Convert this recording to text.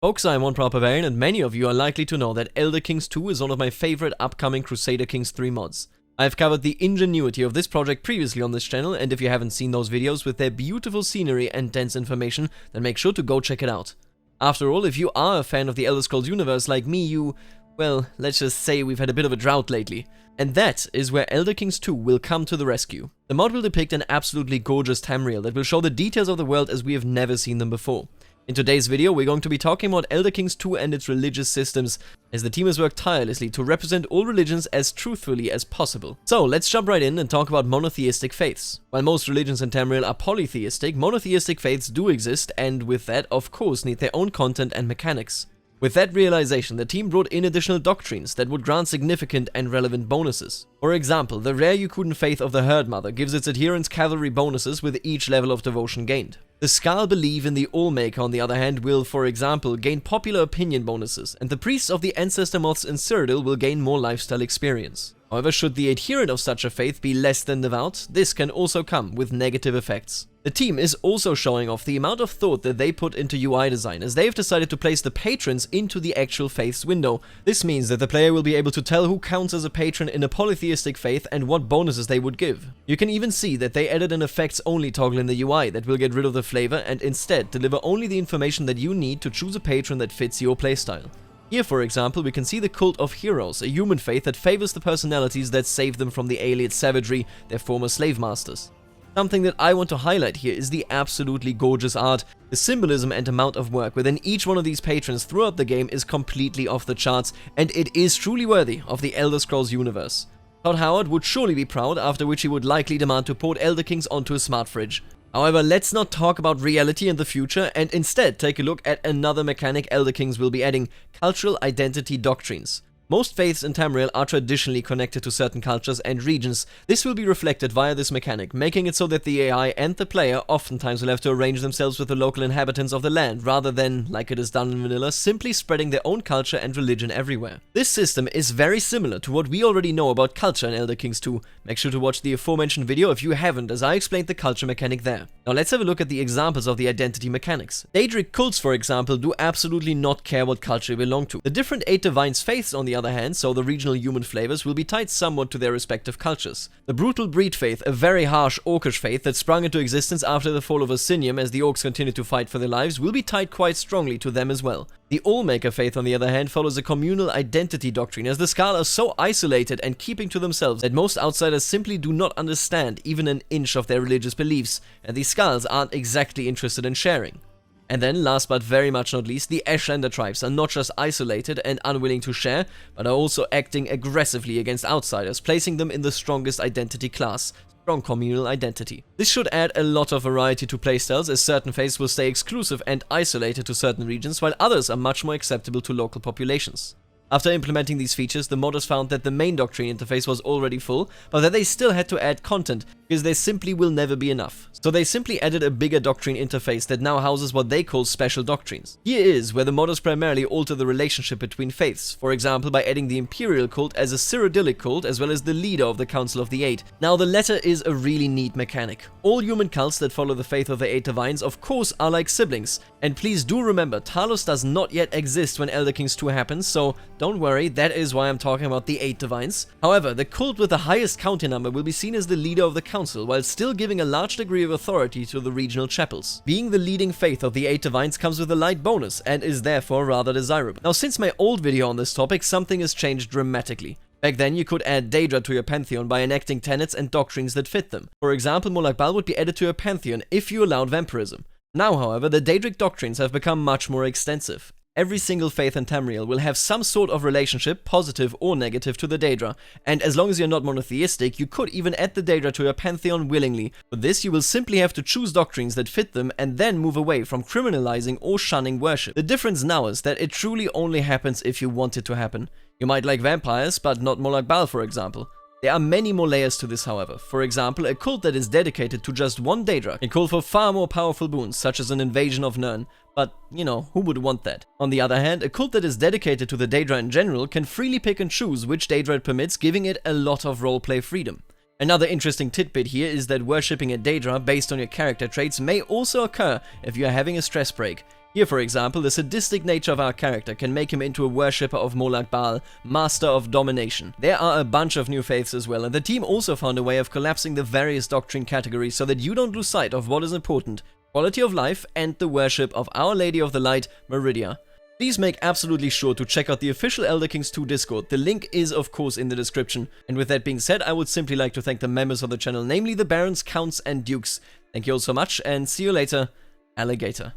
Folks, I'm one proper Bavarian, and many of you are likely to know that Elder Kings 2 is one of my favorite upcoming Crusader Kings 3 mods. I've covered the ingenuity of this project previously on this channel, and if you haven't seen those videos with their beautiful scenery and dense information, then make sure to go check it out. After all, if you are a fan of the Elder Scrolls universe like me, well, let's just say we've had a bit of a drought lately. And that is where Elder Kings 2 will come to the rescue. The mod will depict an absolutely gorgeous Tamriel that will show the details of the world as we have never seen them before. In today's video, we're going to be talking about Elder Kings 2 and its religious systems, as the team has worked tirelessly to represent all religions as truthfully as possible. So let's jump right in and talk about monotheistic faiths. While most religions in Tamriel are polytheistic, monotheistic faiths do exist, and with that, of course, need their own content and mechanics. With that realization, the team brought in additional doctrines that would grant significant and relevant bonuses. For example, the rare Yukudan faith of the Herd Mother gives its adherents cavalry bonuses with each level of devotion gained. The Skal believe in the Allmaker, on the other hand, will, for example, gain popular opinion bonuses, and the priests of the Ancestor Moths in Cyrodiil will gain more lifestyle experience. However, should the adherent of such a faith be less than devout, this can also come with negative effects. The team is also showing off the amount of thought that they put into UI design, as they've decided to place the patrons into the actual faith's window. This means that the player will be able to tell who counts as a patron in a polytheistic faith and what bonuses they would give. You can even see that they added an effects only toggle in the UI that will get rid of the flavor and instead deliver only the information that you need to choose a patron that fits your playstyle. Here, for example, we can see the Cult of Heroes, a human faith that favors the personalities that saved them from the alien savagery, their former slave masters. Something that I want to highlight here is the absolutely gorgeous art. The symbolism and amount of work within each one of these patrons throughout the game is completely off the charts, and it is truly worthy of the Elder Scrolls universe. Todd Howard would surely be proud, after which he would likely demand to port Elder Kings onto a smart fridge. However, let's not talk about reality and the future, and instead take a look at another mechanic Elder Kings will be adding: cultural identity doctrines. Most faiths in Tamriel are traditionally connected to certain cultures and regions. This will be reflected via this mechanic, making it so that the AI and the player oftentimes will have to arrange themselves with the local inhabitants of the land, rather than, like it is done in vanilla, simply spreading their own culture and religion everywhere. This system is very similar to what we already know about culture in Elder Kings 2. Make sure to watch the aforementioned video if you haven't, as I explained the culture mechanic there. Now let's have a look at the examples of the identity mechanics. Daedric cults, for example, do absolutely not care what culture they belong to. The different 8 divines faiths, on the other hand, so the regional human flavors, will be tied somewhat to their respective cultures. The Brutal Breed faith, a very harsh orcish faith that sprung into existence after the fall of Osinium as the orcs continued to fight for their lives, will be tied quite strongly to them as well. The Allmaker faith, on the other hand, follows a communal identity doctrine, as the Skal are so isolated and keeping to themselves that most outsiders simply do not understand even an inch of their religious beliefs, and the Skals aren't exactly interested in sharing. And then, last but very much not least, the Ashlander tribes are not just isolated and unwilling to share, but are also acting aggressively against outsiders, placing them in the strongest identity class: strong communal identity. This should add a lot of variety to playstyles, as certain faiths will stay exclusive and isolated to certain regions, while others are much more acceptable to local populations. After implementing these features, the modders found that the main doctrine interface was already full, but that they still had to add content, because there simply will never be enough. So they simply added a bigger doctrine interface that now houses what they call special doctrines. Here is where the modders primarily alter the relationship between faiths, for example by adding the Imperial cult as a Cyrodiilic cult, as well as the leader of the Council of the Eight. Now the latter is a really neat mechanic. All human cults that follow the faith of the 8 divines of course are like siblings, and please do remember, Talos does not yet exist when Elder Kings 2 happens, so don't worry, that is why I'm talking about the 8 divines. However, the cult with the highest counting number will be seen as the leader of the council, while still giving a large degree of authority to the regional chapels. Being the leading faith of the 8 divines comes with a light bonus, and is therefore rather desirable. Now, since my old video on this topic, something has changed dramatically. Back then, you could add Daedra to your pantheon by enacting tenets and doctrines that fit them. For example, Molag Bal would be added to your pantheon if you allowed vampirism. Now, however, the Daedric doctrines have become much more extensive. Every single faith in Tamriel will have some sort of relationship, positive or negative, to the Daedra, and as long as you're not monotheistic, you could even add the Daedra to your pantheon willingly. For this, you will simply have to choose doctrines that fit them and then move away from criminalizing or shunning worship. The difference now is that it truly only happens if you want it to happen. You might like vampires, but not Molag Bal, for example. There are many more layers to this, however. For example, a cult that is dedicated to just one Daedra can call for far more powerful boons, such as an invasion of Nirn. But, you know, who would want that? On the other hand, a cult that is dedicated to the Daedra in general can freely pick and choose which Daedra it permits, giving it a lot of roleplay freedom. Another interesting tidbit here is that worshipping a Daedra based on your character traits may also occur if you are having a stress break. Here, for example, the sadistic nature of our character can make him into a worshipper of Molag Bal, master of domination. There are a bunch of new faiths as well, and the team also found a way of collapsing the various doctrine categories so that you don't lose sight of what is important: quality of life and the worship of Our Lady of the Light, Meridia. Please make absolutely sure to check out the official Elder Kings 2 Discord. The link is of course in the description. And with that being said, I would simply like to thank the members of the channel, namely the Barons, Counts and Dukes. Thank you all so much, and see you later, Alligator.